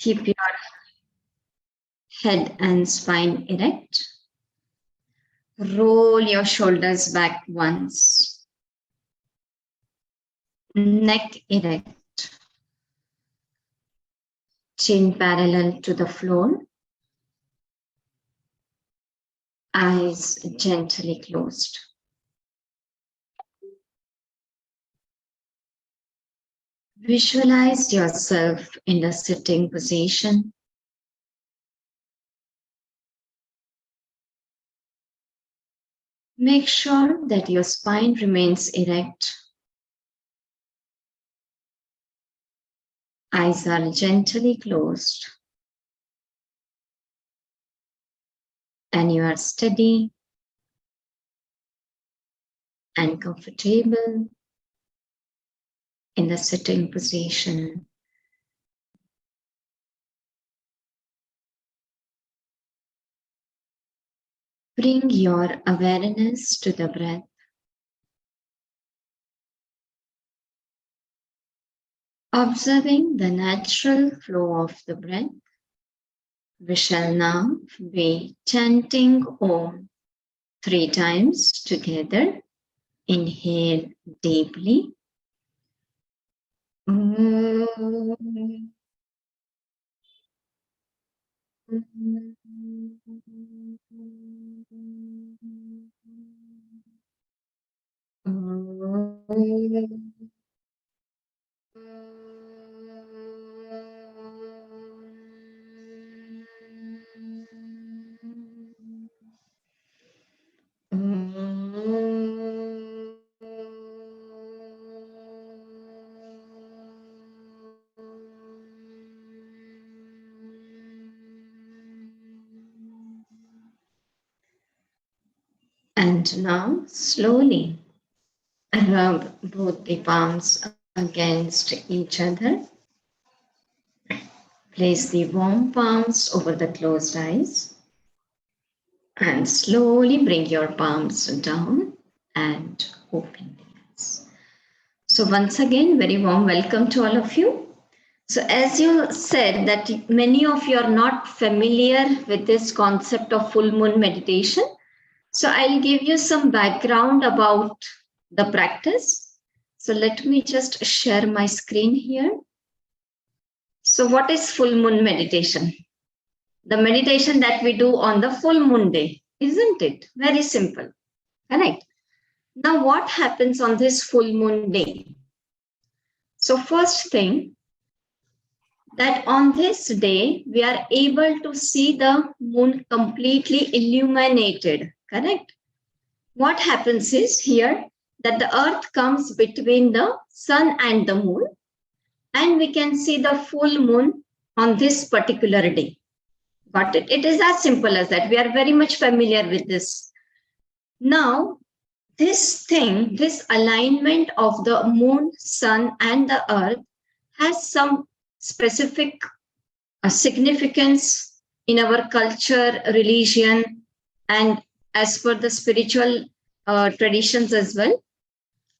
Keep your head and spine erect. Roll your shoulders back once. Neck erect. Chin parallel to the floor. Eyes gently closed. Visualize yourself in a sitting position. Make sure that your spine remains erect. Eyes are gently closed. And you are steady and comfortable in the sitting position. Bring your awareness to the breath. Observing the natural flow of the breath, we shall now be chanting Om 3 times together. Inhale deeply. Om. And now slowly rub both the palms against each other. Place the warm palms over the closed eyes and slowly bring your palms down and open the eyes. So once again, very warm welcome to all of you. So as you said that many of you are not familiar with this concept of full moon meditation. So I'll give you some background about the practice. So let me just share my screen here. So what is full moon meditation? The meditation that we do on the full moon day, isn't it? Very simple, correct? Now what happens on this full moon day? So first thing, that on this day, we are able to see the moon completely illuminated, correct? What happens is here that the earth comes between the sun and the moon, and we can see the full moon on this particular day. Got it? It is as simple as that. We are very much familiar with this. Now, this thing, this alignment of the moon, sun, and the earth has some specific significance in our culture, religion, and as per the spiritual traditions as well.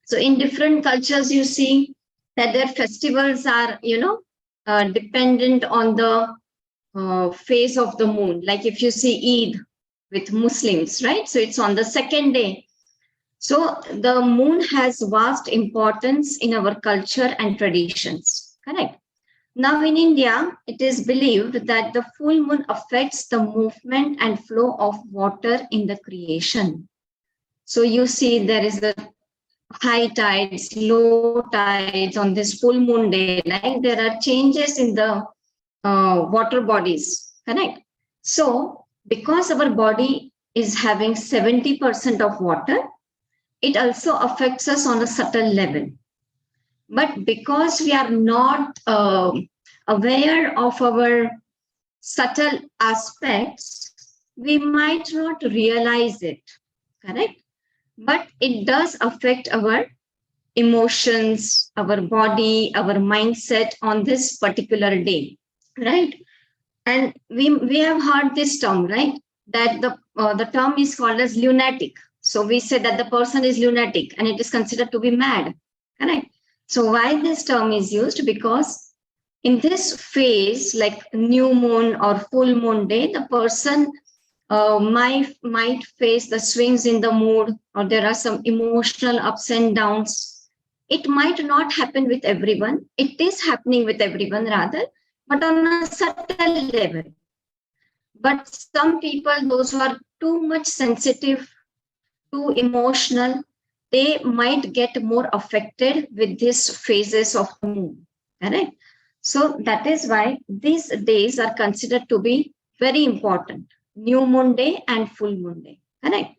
So in different cultures, you see that their festivals are, dependent on the phase of the moon. Like if you see Eid with Muslims, right? So it's on the second day. So the moon has vast importance in our culture and traditions, correct? Now in India, it is believed that the full moon affects the movement and flow of water in the creation. So you see there is a high tides, low tides on this full moon day, like there are changes in the water bodies, correct? So because our body is having 70% of water, it also affects us on a subtle level. But because we are not aware of our subtle aspects, we might not realize it, correct? But it does affect our emotions, our body, our mindset on this particular day, right? And we have heard this term, right? That the term is called as lunatic. So we say that the person is lunatic and it is considered to be mad, correct? So why this term is used? Because in this phase, like new moon or full moon day, the person might face the swings in the mood, or there are some emotional ups and downs. It might not happen with everyone. It is happening with everyone rather, but on a subtle level. But some people, those who are too much sensitive, too emotional, they might get more affected with these phases of the moon. Correct? So that is why these days are considered to be very important. New moon day and full moon day. Correct?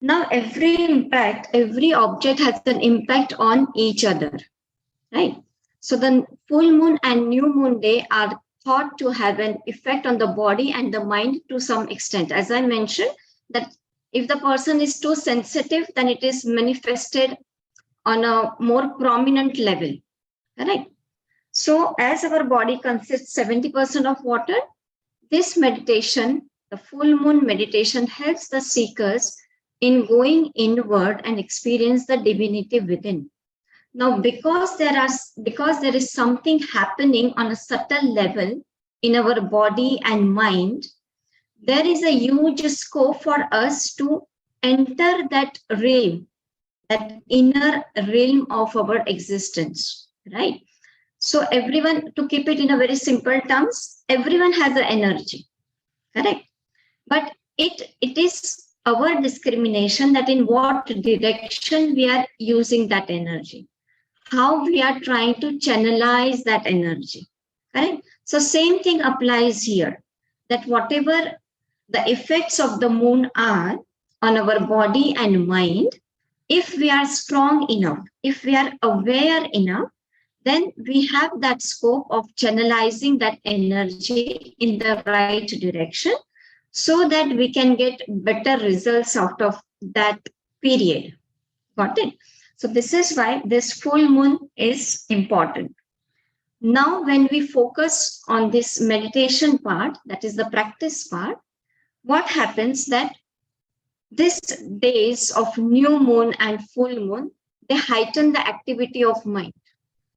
Now every object has an impact on each other. Right? So the full moon and new moon day are thought to have an effect on the body and the mind to some extent. As I mentioned, that if the person is too sensitive, then it is manifested on a more prominent level. Correct? So as our body consists 70% of water, this meditation, the full moon meditation, helps the seekers in going inward and experience the divinity within. Now, because there is something happening on a subtle level in our body and mind, there is a huge scope for us to enter that realm, that inner realm of our existence, right? So everyone, to keep it in a very simple terms, everyone has an energy, correct? But it is our discrimination that in what direction we are using that energy, how we are trying to channelize that energy. Correct? So same thing applies here, that whatever the effects of the moon are on our body and mind, if we are strong enough, if we are aware enough, then we have that scope of channelizing that energy in the right direction so that we can get better results out of that period. Got it? So this is why this full moon is important. Now, when we focus on this meditation part, that is the practice part, what happens that these days of new moon and full moon, they heighten the activity of mind,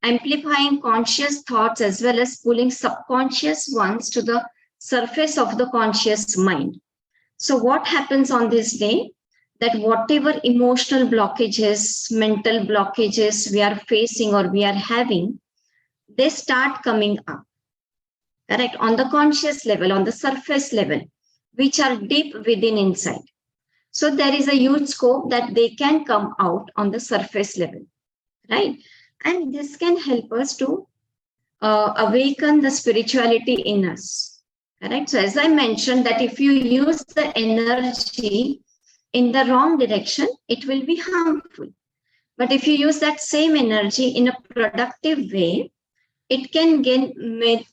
amplifying conscious thoughts as well as pulling subconscious ones to the surface of the conscious mind. So what happens on this day? That whatever emotional blockages, mental blockages we are facing or we are having, they start coming up, correct? On the conscious level, on the surface level, which are deep within inside. So there is a huge scope that they can come out on the surface level, right? And this can help us to awaken the spirituality in us, correct? So as I mentioned, that if you use the energy in the wrong direction, it will be harmful. But if you use that same energy in a productive way, it can gain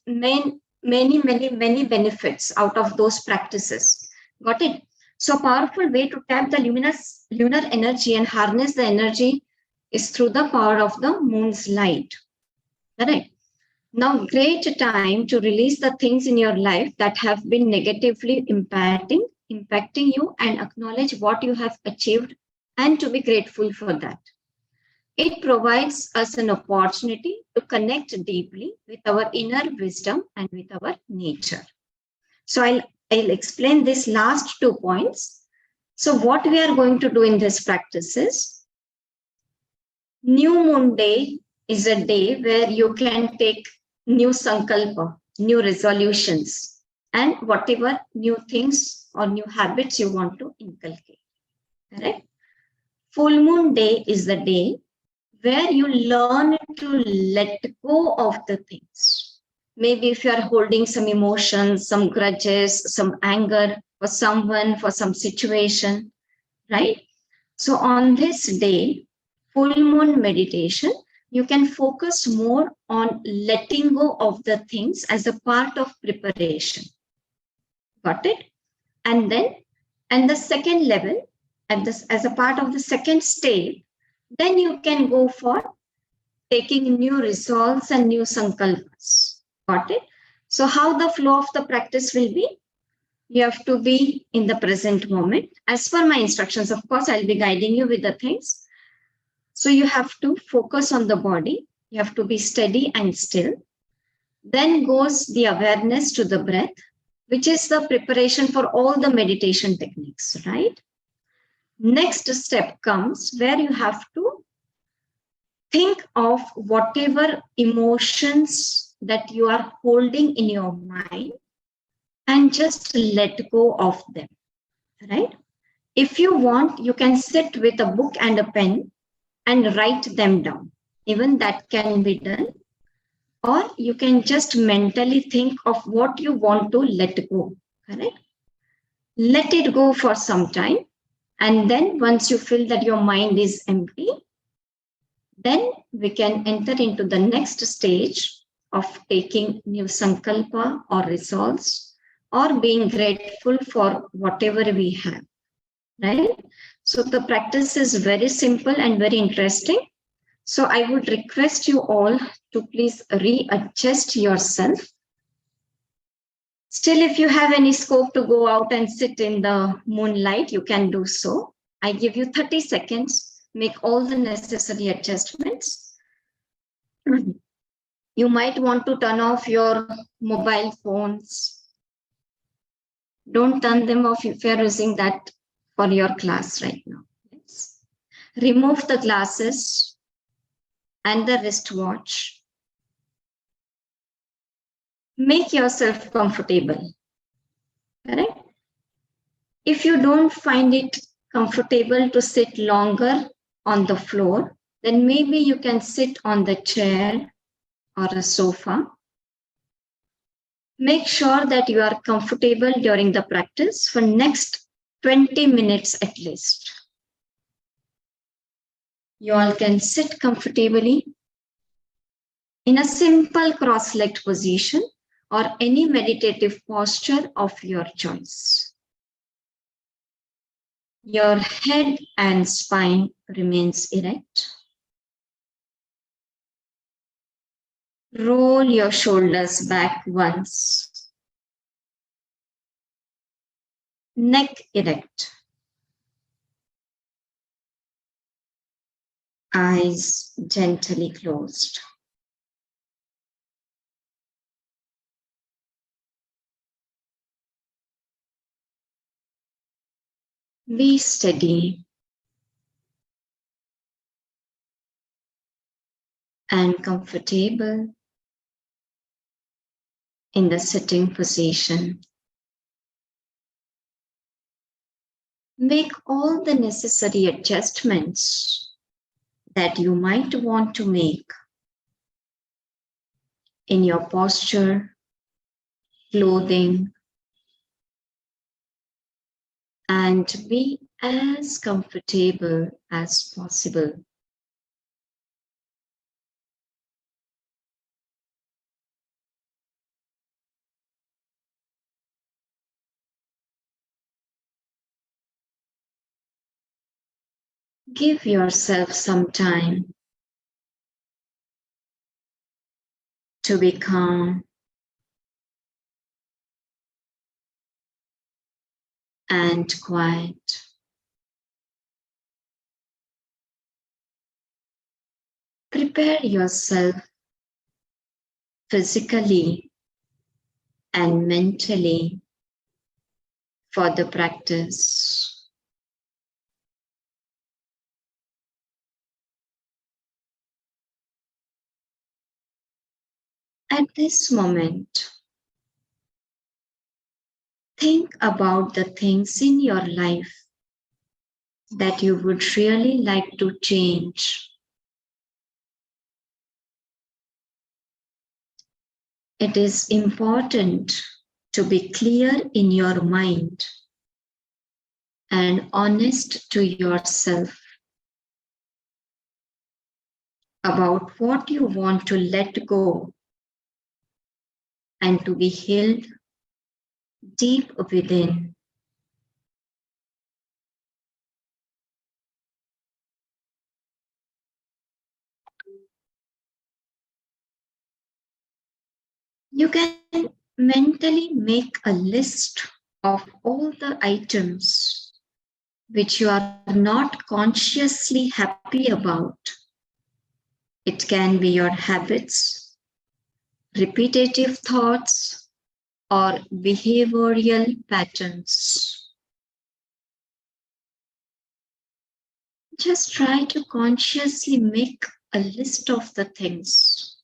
many benefits out of those practices. Got it? So a powerful way to tap the lunar energy and harness the energy is through the power of the moon's light. Correct? Now, great time to release the things in your life that have been negatively impacting you, and acknowledge what you have achieved and to be grateful for that. It provides us an opportunity to connect deeply with our inner wisdom and with our nature. So I'll explain these last 2 points. So what we are going to do in this practice is, new moon day is a day where you can take new sankalpa, new resolutions, and whatever new things or new habits you want to inculcate. Correct? Full moon day is the day where you learn to let go of the things. Maybe if you are holding some emotions, some grudges, some anger for someone, for some situation, right? So on this day, full moon meditation, you can focus more on letting go of the things as a part of preparation. Got it? And the second level, as a part of the second stage, then you can go for taking new resolves and new sankalpas. Got it? So how the flow of the practice will be? You have to be in the present moment. As per my instructions, of course, I'll be guiding you with the things. So you have to focus on the body. You have to be steady and still. Then goes the awareness to the breath, which is the preparation for all the meditation techniques, right? Next step comes where you have to think of whatever emotions that you are holding in your mind and just let go of them, right? If you want, you can sit with a book and a pen and write them down. Even that can be done. Or you can just mentally think of what you want to let go, correct? Let it go for some time. And then once you feel that your mind is empty, then we can enter into the next stage of taking new sankalpa or resolves or being grateful for whatever we have, right? So the practice is very simple and very interesting. So I would request you all to please readjust yourself. Still, if you have any scope to go out and sit in the moonlight, you can do so. I give you 30 seconds, make all the necessary adjustments. You might want to turn off your mobile phones. Don't turn them off if you're using that for your class right now. Yes. Remove the glasses and the wristwatch. Make yourself comfortable. Correct? If you don't find it comfortable to sit longer on the floor, then maybe you can sit on the chair or a sofa. Make sure that you are comfortable during the practice for next 20 minutes at least. You all can sit comfortably in a simple cross-legged position or any meditative posture of your choice. Your head and spine remains erect. Roll your shoulders back once. Neck erect. Eyes gently closed. Be steady and comfortable in the sitting position. Make all the necessary adjustments that you might want to make in your posture, clothing, and be as comfortable as possible. Give yourself some time to be calm and quiet. Prepare yourself physically and mentally for the practice. At this moment, think about the things in your life that you would really like to change. It is important to be clear in your mind and honest to yourself about what you want to let go and to be healed deep within. You can mentally make a list of all the items which you are not consciously happy about It can be your habits, repetitive thoughts, or behavioral patterns. Just try to consciously make a list of the things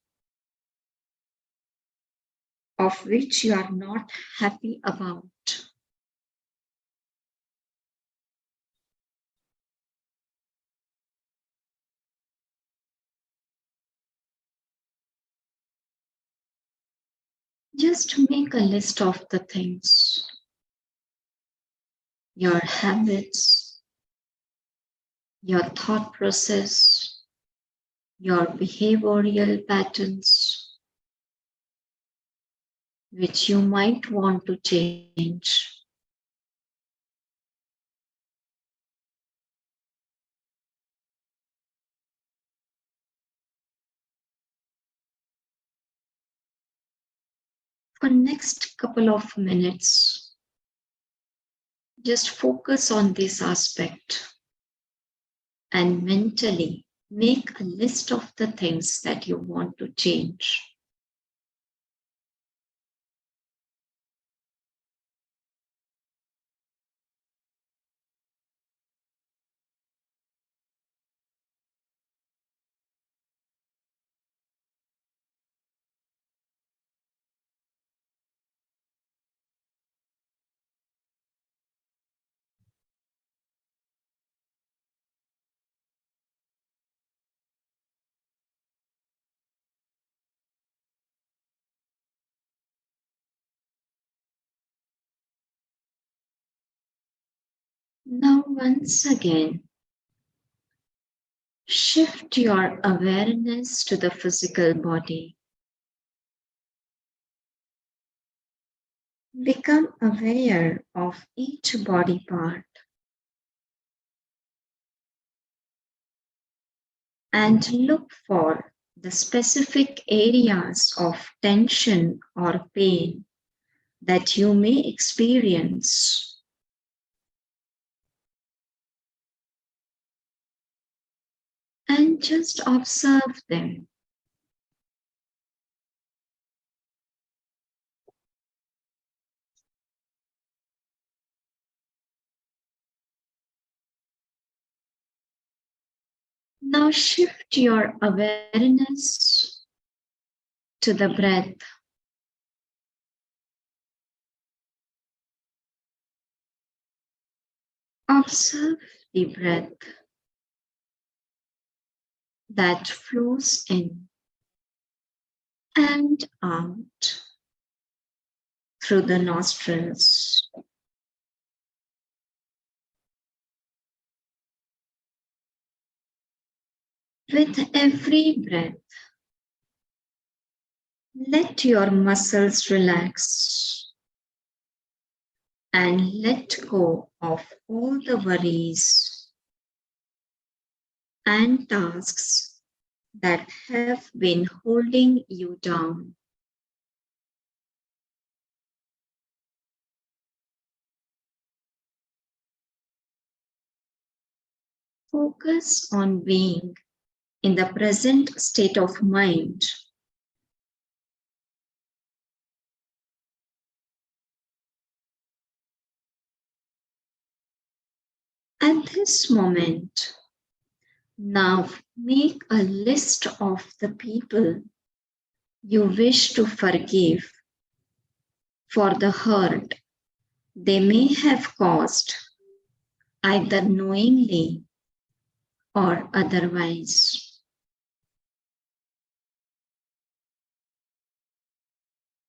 of which you are not happy about. Just make a list of the things, your habits, your thought process, your behavioral patterns, which you might want to change. For next couple of minutes, just focus on this aspect and mentally make a list of the things that you want to change. Now, once again, shift your awareness to the physical body. Become aware of each body part and look for the specific areas of tension or pain that you may experience. And just observe them. Now shift your awareness to the breath. Observe the breath that flows in and out through the nostrils. With every breath, let your muscles relax and let go of all the worries and tasks that have been holding you down. Focus on being in the present state of mind. At this moment, now make a list of the people you wish to forgive for the hurt they may have caused, either knowingly or otherwise.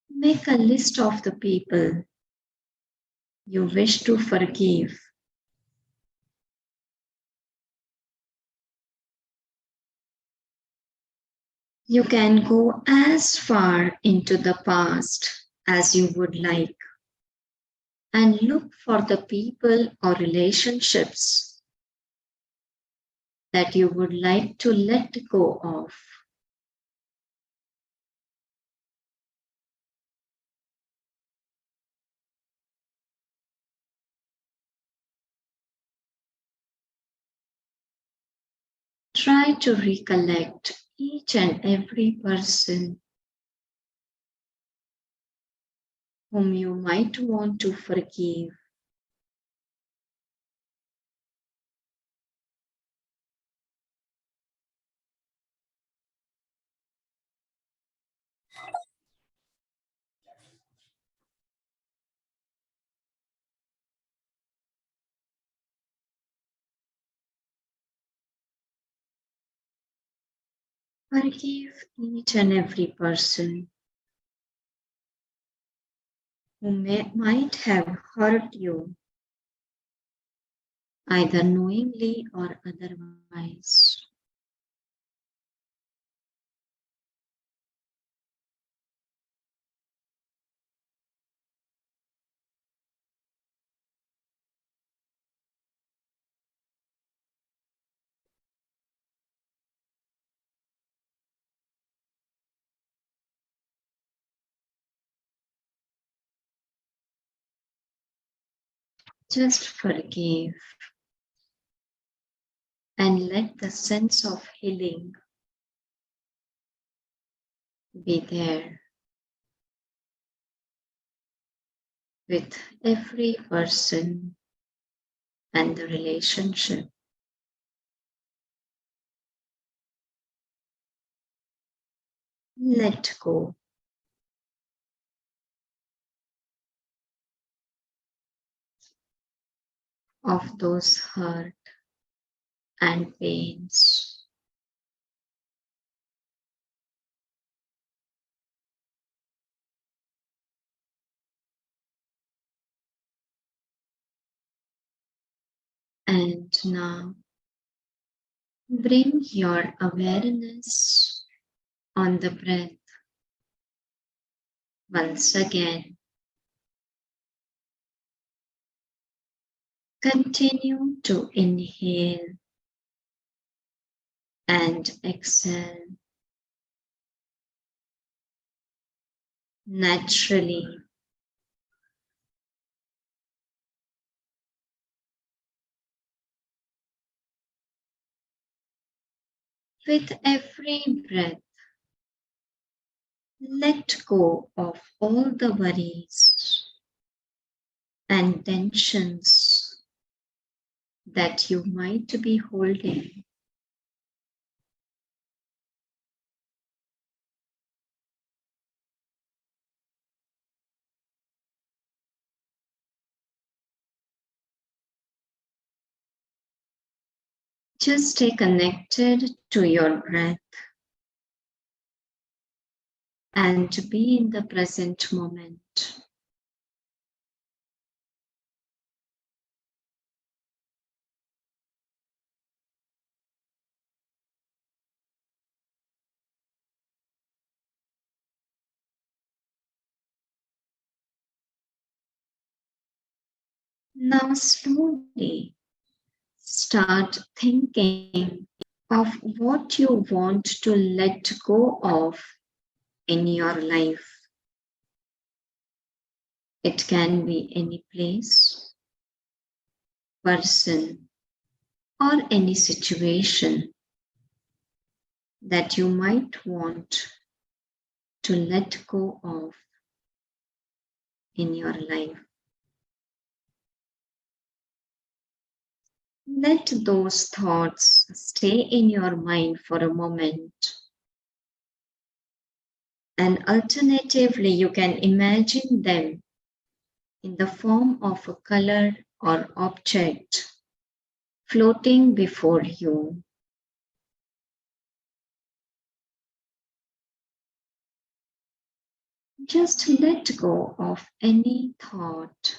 Make a list of the people you wish to forgive. You can go as far into the past as you would like and look for the people or relationships that you would like to let go of. Try to recollect each and every person whom you might want to forgive. Forgive each and every person who might have hurt you, either knowingly or otherwise. Just forgive and let the sense of healing be there with every person and the relationship. Let go of those hurt and pains. And now bring your awareness on the breath once again. Continue to inhale and exhale naturally. With every breath, let go of all the worries and tensions that you might be holding. Just stay connected to your breath and to be in the present moment. Now, slowly start thinking of what you want to let go of in your life. It can be any place, person, or any situation that you might want to let go of in your life. Let those thoughts stay in your mind for a moment. And alternatively, you can imagine them in the form of a color or object floating before you. Just let go of any thought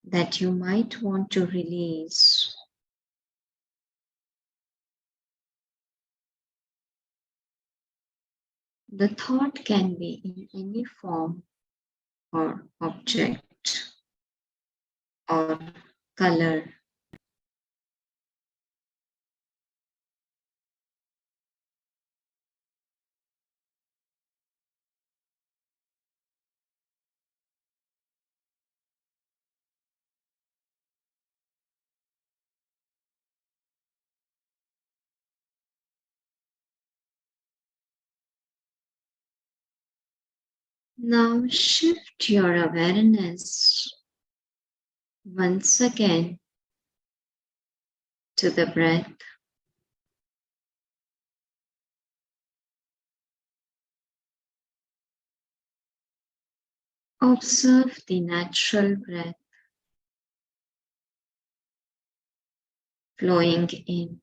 that you might want to release. The thought can be in any form or object or color. Now shift your awareness once again to the breath. Observe the natural breath flowing in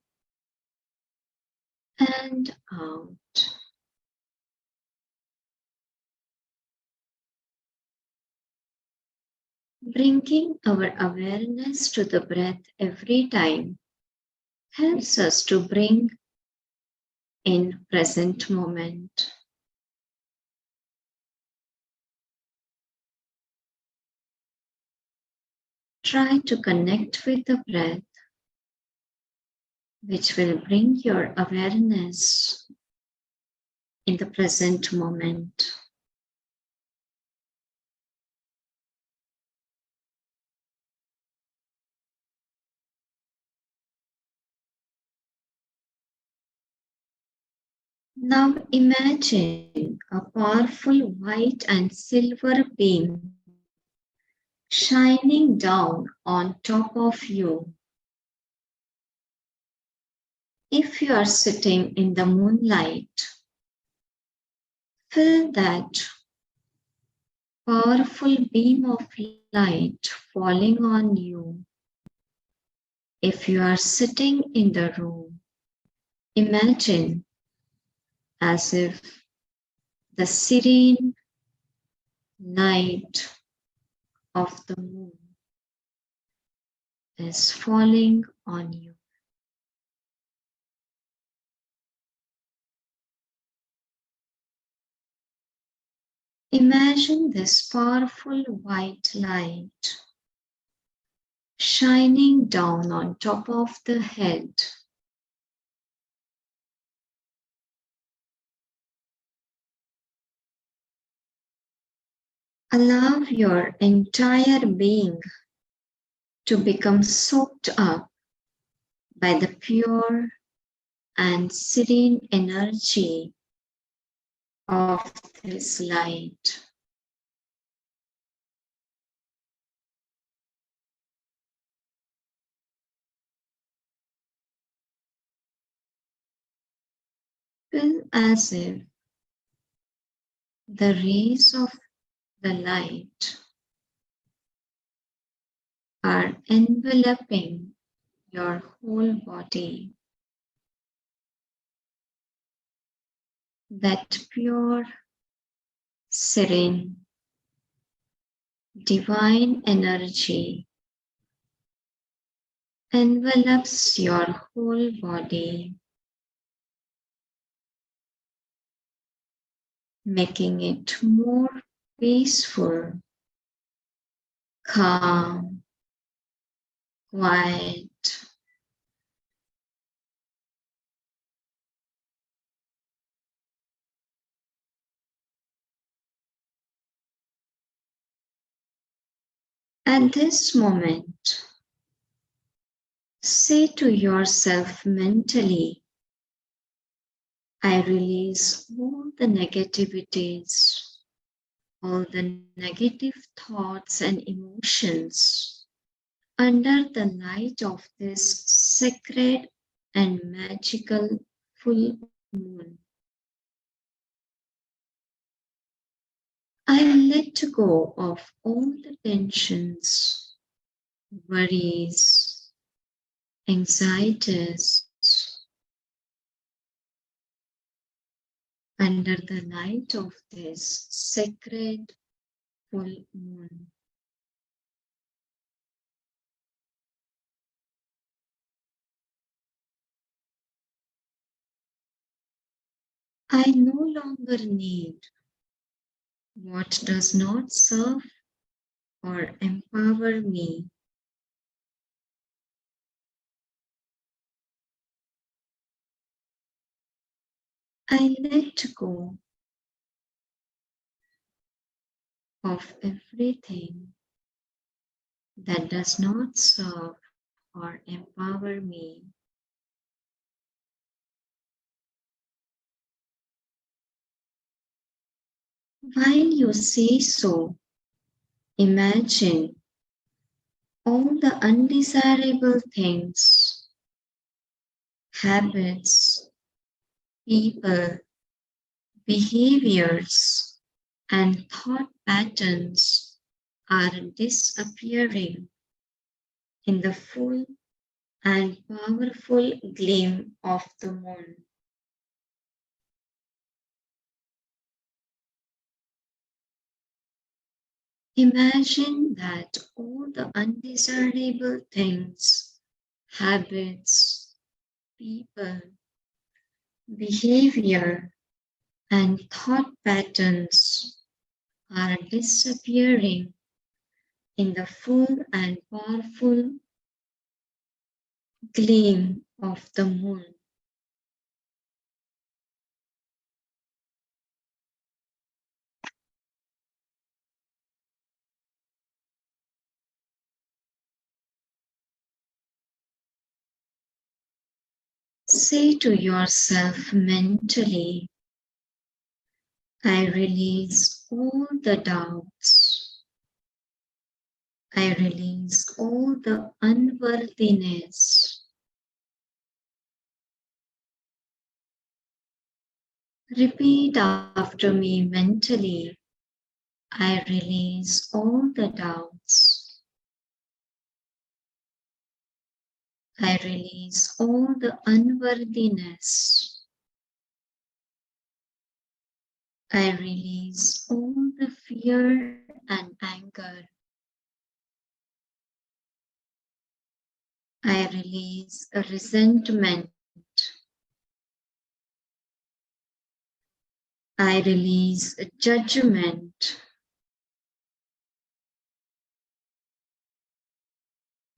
and out. Bringing our awareness to the breath every time helps us to bring in present moment. Try to connect with the breath, which will bring your awareness in the present moment. Now imagine a powerful white and silver beam shining down on top of you. If you are sitting in the moonlight, feel that powerful beam of light falling on you. If you are sitting in the room, imagine as if the serene light of the moon is falling on you. Imagine this powerful white light shining down on top of the head. Allow your entire being to become soaked up by the pure and serene energy of this light. Feel as if the rays of the light are enveloping your whole body. That pure, serene, divine energy envelops your whole body, making it more peaceful, calm, quiet. At this moment, say to yourself mentally, I release all the negativities, all the negative thoughts and emotions under the light of this sacred and magical full moon. I let go of all the tensions, worries, anxieties under the light of this sacred full moon. I no longer need what does not serve or empower me. I let go of everything that does not serve or empower me. While you say so, imagine all the undesirable things, habits, people, behaviors, and thought patterns are disappearing in the full and powerful gleam of the moon. Imagine that all the undesirable things, habits, people, behavior, and thought patterns are disappearing in the full and powerful gleam of the moon. Say to yourself mentally, I release all the doubts. I release all the unworthiness. Repeat after me mentally. I release all the doubts. I release all the unworthiness. I release all the fear and anger. I release resentment. I release judgment.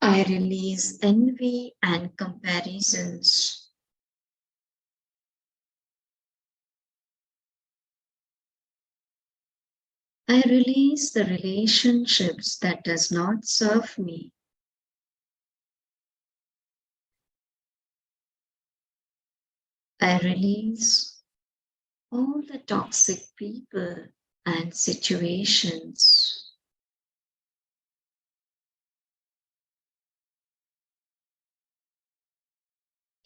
I release envy and comparisons. I release the relationships that does not serve me. I release all the toxic people and situations.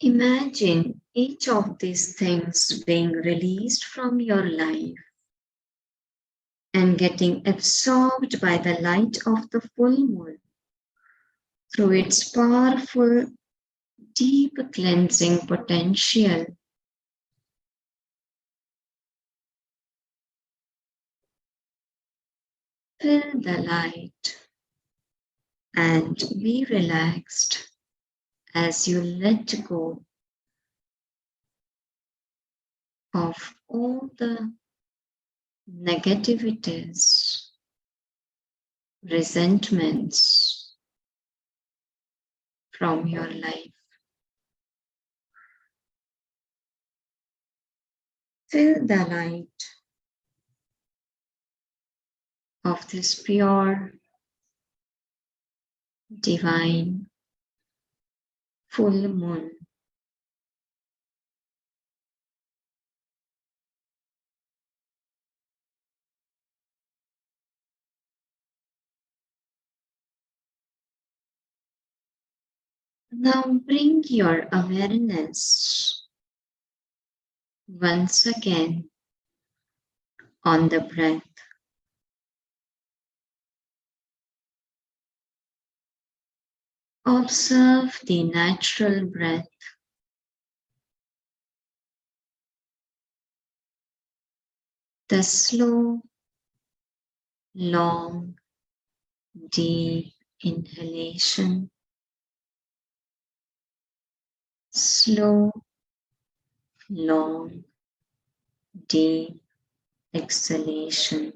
Imagine each of these things being released from your life and getting absorbed by the light of the full moon through its powerful, deep cleansing potential. Feel the light and be relaxed as you let go of all the negativities, resentments from your life. Feel the light of this pure, divine, full moon. Now bring your awareness once again on the breath. Observe the natural breath. The slow, long, deep inhalation, slow, long, deep exhalation.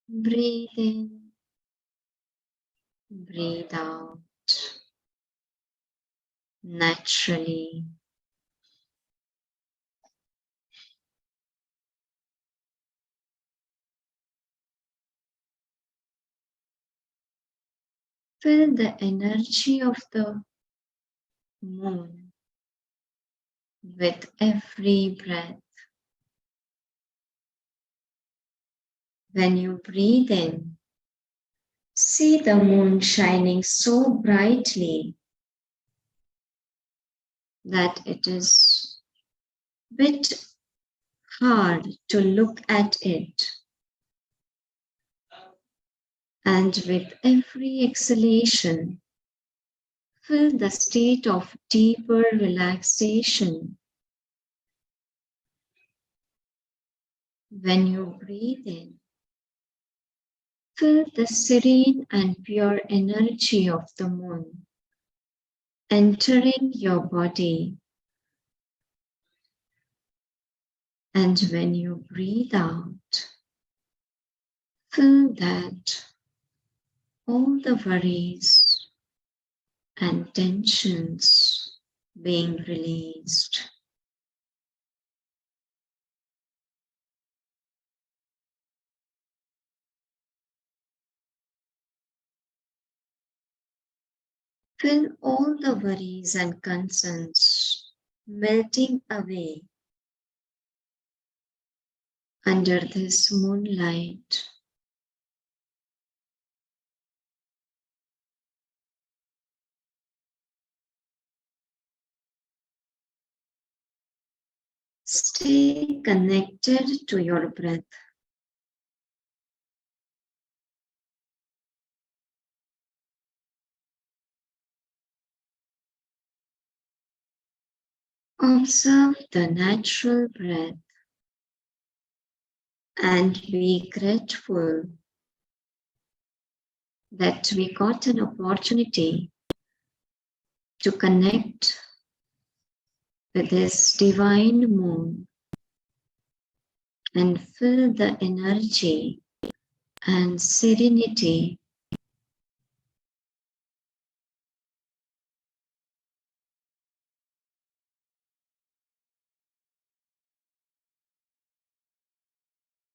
Breathe in, breathe out naturally. Feel the energy of the moon with every breath. When you breathe in, see the moon shining so brightly that it is a bit hard to look at it. And with every exhalation, feel the state of deeper relaxation. When you breathe in, feel the serene and pure energy of the moon entering your body. And when you breathe out, feel that all the worries and tensions being released. Feel all the worries and concerns melting away under this moonlight. Stay connected to your breath. Observe the natural breath and be grateful that we got an opportunity to connect with this divine moon and feel the energy and serenity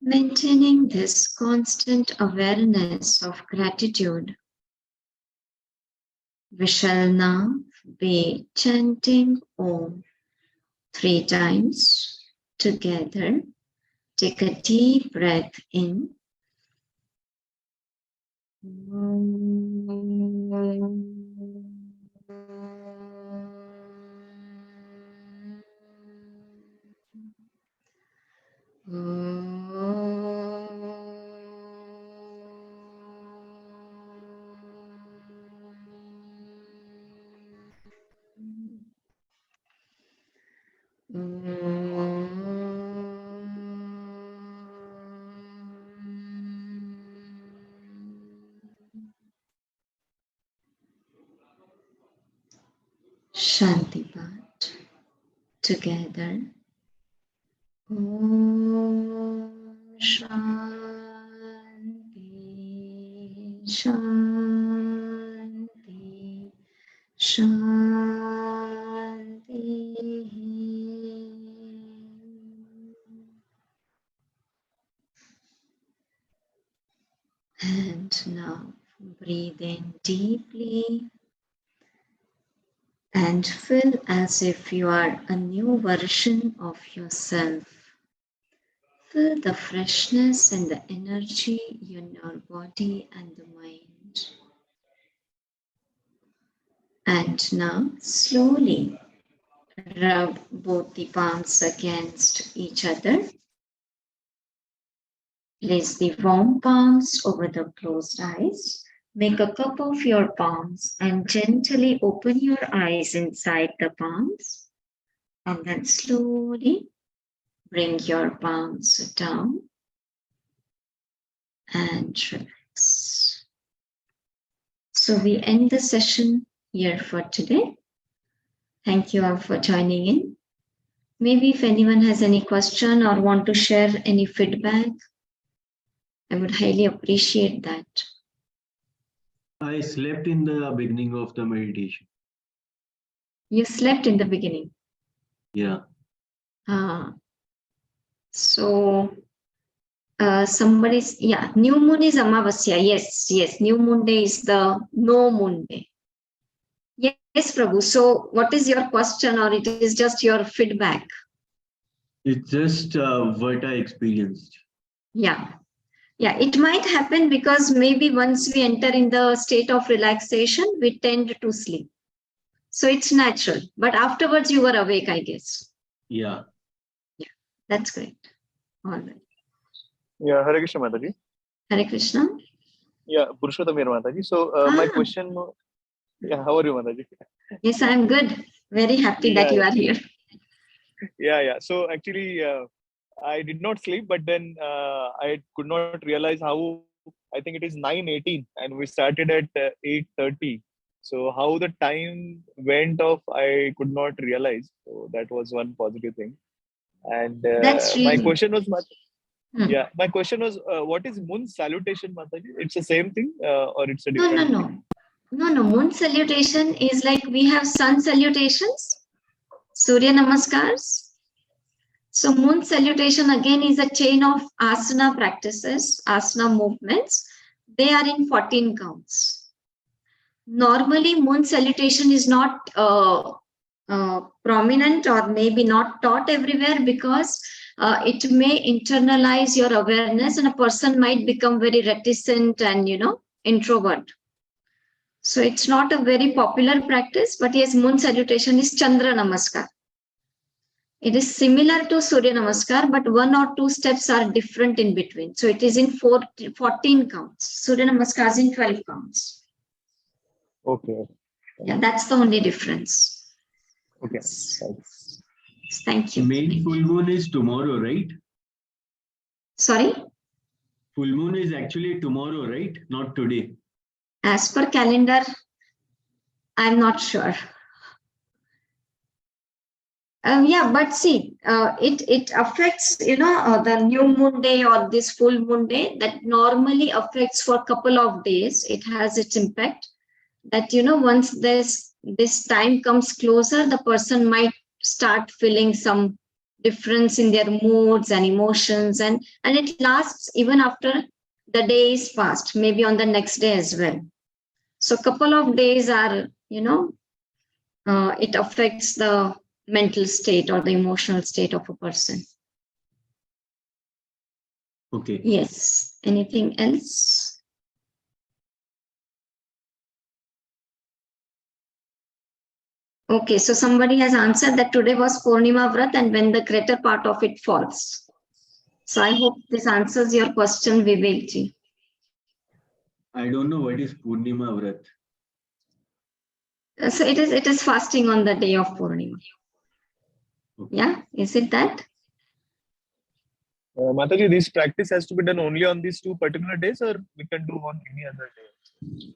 maintaining this constant awareness of gratitude. We shall now be chanting Om 3 times together. Take a deep breath in. Shantipat together. Om Shanti Shanti Shanti. And now breathe in deeply and feel as if you are a new version of yourself. Feel the freshness and the energy in your body and the mind. And now slowly rub both the palms against each other. Place the warm palms over the closed eyes. Make a cup of your palms and gently open your eyes inside the palms. And then slowly bring your palms down and relax. So we end the session here for today. Thank you all for joining in. Maybe if anyone has any question or want to share any feedback, I would highly appreciate that. I slept in the beginning of the meditation. You slept in the beginning. Yeah. So Somebody's, yeah, new moon is Amavasya. Yes. New moon day is the no moon day. Yes, Prabhu. So, what is your question, or it is just your feedback? It's just what I experienced. Yeah. Yeah, it might happen because maybe once we enter in the state of relaxation, we tend to sleep. So it's natural. But afterwards, you were awake, I guess. Yeah. Yeah, that's great. All right. Yeah, Hare Krishna Mataji. Hare Krishna. Yeah, Purushottam here, Mataji. So my question, yeah, how are you, Mataji? Yes, I'm good. Very happy that you are here. Yeah. So actually, I did not sleep, but then I could not realize how. I think it is 9:18, and we started at 8:30. So how the time went off, I could not realize. So that was one positive thing. And That's my really. question was, yeah, my question was, what is moon salutation, Mataji? It's the same thing, or it's a different thing? No. Moon salutation is like we have sun salutations, Surya Namaskars. So moon salutation again is a chain of asana practices, asana movements. They are in 14 counts. Normally, moon salutation is not prominent or maybe not taught everywhere because it may internalize your awareness and a person might become very reticent and, introvert. So it's not a very popular practice, but yes, moon salutation is Chandra Namaskar. It is similar to Surya Namaskar, but one or two steps are different in between. So it is in 14 counts. Surya Namaskar is in 12 counts. Okay. Yeah, that's the only difference. Okay. Thank you. Main full moon is tomorrow, right? Sorry? Full moon is actually tomorrow, right? Not today. As per calendar, I'm not sure. Yeah, but see, it affects, the new moon day or this full moon day that normally affects for a couple of days. It has its impact that, once this time comes closer, the person might start feeling some difference in their moods and emotions, and it lasts even after the day is passed, maybe on the next day as well. So a couple of days are, it affects the mental state or the emotional state of a person. Okay. Yes. Anything else? Okay, so somebody has answered that today was Purnima Vrat and when the greater part of it falls. So I hope this answers your question, Vivekji. I don't know what is Purnima Vrat. So it is fasting on the day of Purnima. Okay. Yeah, is it that? Mataji, this practice has to be done only on these two particular days, or we can do on any other day?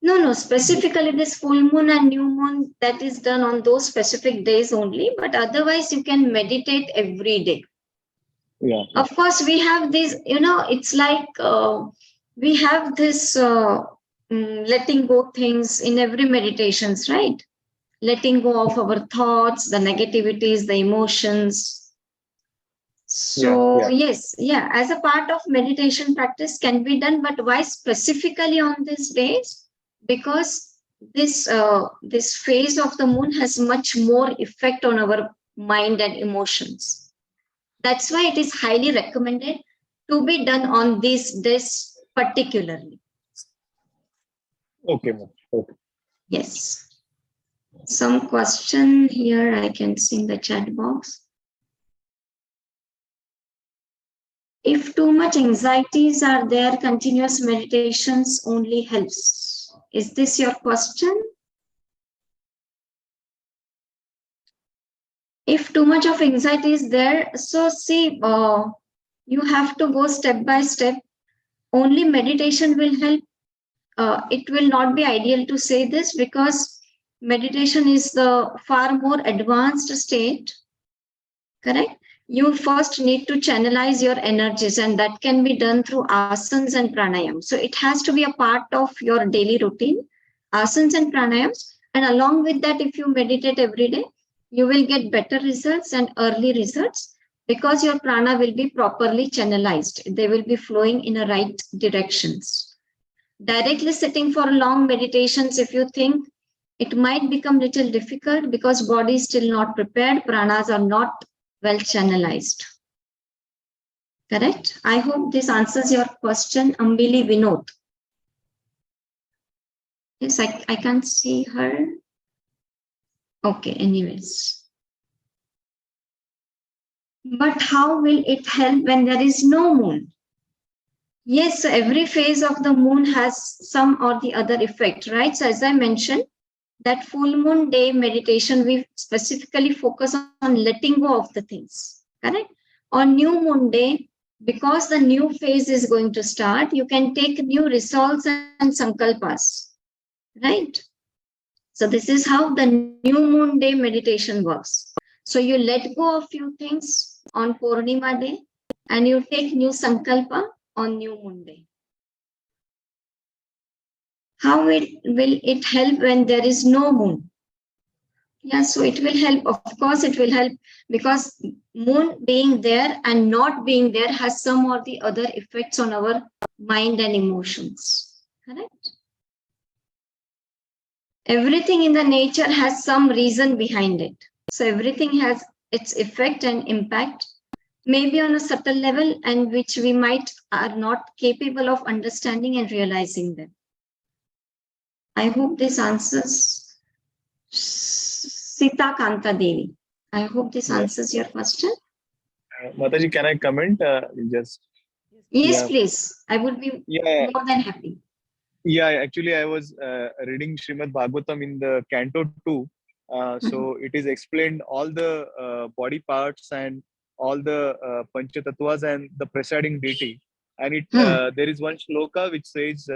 No, specifically this full moon and new moon, that is done on those specific days only, but otherwise you can meditate every day. Yeah. Of course, we have this, it's like we have this letting go things in every meditations, right? Letting go of our thoughts, the negativities, the emotions. So yes, as a part of meditation practice can be done, but why specifically on these days? Because this phase of the moon has much more effect on our mind and emotions. That's why it is highly recommended to be done on these days particularly. Okay. Yes. Some question here I can see in the chat box. If too much anxieties are there, continuous meditations only helps. Is this your question? If too much of anxiety is there, so see, you have to go step by step. Only meditation will help. It will not be ideal to say this because meditation is the far more advanced state, correct? You first need to channelize your energies, and that can be done through asanas and pranayams. So it has to be a part of your daily routine, asanas and pranayams. And along with that, if you meditate every day, you will get better results and early results. because your prana will be properly channelized. They will be flowing in the right directions. Directly sitting for long meditations, if you think, it might become little difficult because body is still not prepared, pranas are not well channelized. Correct? I hope this answers your question, Ambili Vinod. Yes, I can't see her. Okay, anyways. But how will it help when there is no moon? Yes, so every phase of the moon has some or the other effect, right? So as I mentioned, that full moon day meditation, we specifically focus on letting go of the things, correct? On new moon day, because the new phase is going to start, you can take new resolves and sankalpas, right? So this is how the new moon day meditation works. So you let go of few things on Purnima day and you take new sankalpa on new moon day. How will it help when there is no moon? Yeah, so it will help. Of course, it will help because moon being there and not being there has some or the other effects on our mind and emotions. Correct? Everything in the nature has some reason behind it. So everything has its effect and impact, maybe on a subtle level, and which we might are not capable of understanding and realizing them. I hope this answers Sita Kanta Devi. I hope this answers your question. Mataji, can I comment? Just Yes, yeah. please. I would be more than happy. Yeah, actually, I was reading Srimad Bhagavatam in the Canto 2. So it is explained all the body parts and all the Panchatattvas and the presiding deity. And it there is one shloka which says,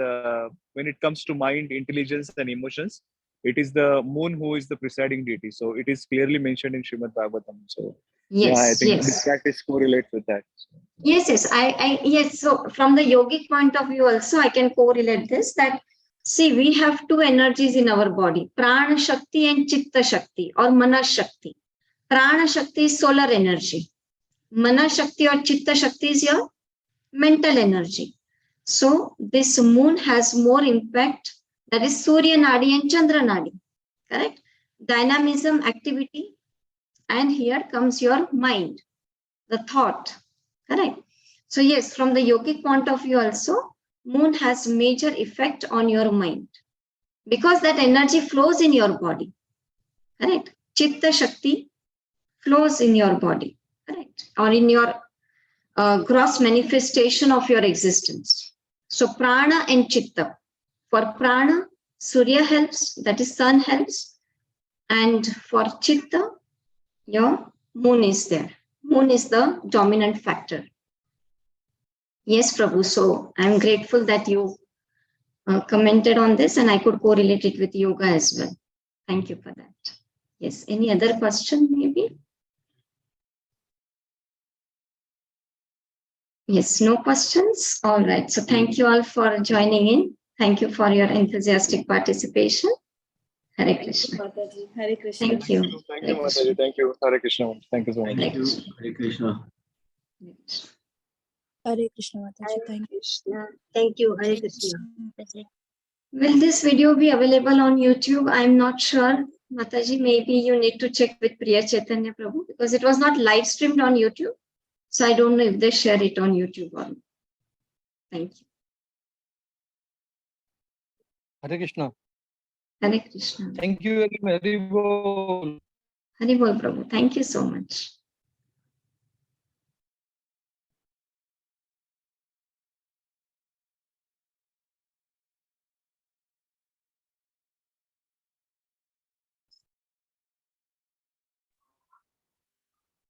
when it comes to mind, intelligence, and emotions, it is the moon who is the presiding deity. So it is clearly mentioned in Srimad Bhagavatam. So yes, yeah, I think yes. this practice correlates with that. Yes, yes. Yes. So from the yogic point of view, also I can correlate this. That see, we have two energies in our body: Prana Shakti and Chitta Shakti, or Mana Shakti. Prana Shakti is solar energy. Mana Shakti or Chitta Shakti is your mental energy. So this moon has more impact. That is Surya Nadi and Chandra Nadi. Correct? Dynamism, activity, and here comes your mind, the thought. Correct? So yes, from the yogic point of view also, moon has major effect on your mind because that energy flows in your body. Correct? Chitta Shakti flows in your body. Correct? Or in your gross manifestation of your existence. So prana and chitta. For prana, Surya helps, that is sun helps. And for chitta, your moon is there. Moon is the dominant factor. Yes, Prabhu. So I'm grateful that you commented on this and I could correlate it with yoga as well. Thank you for that. Yes. Any other question maybe? Yes, no questions. All right. So thank you all for joining in. Thank you for your enthusiastic participation. Hare Krishna. Hare Krishna. Thank you. Thank you, Mataji. Thank you. Hare Krishna. Thank you so much. Thank you. Hare Krishna. Hare Krishna, Mataji. Thank you. Thank you. Hare Krishna. Will this video be available on YouTube? I'm not sure. Mataji, maybe you need to check with Priya Chaitanya Prabhu because it was not live streamed on YouTube. So I don't know if they share it on YouTube or not. Thank you. Hare Krishna. Hare Krishna. Thank you very much. Hari Bol Prabhu. Thank you so much.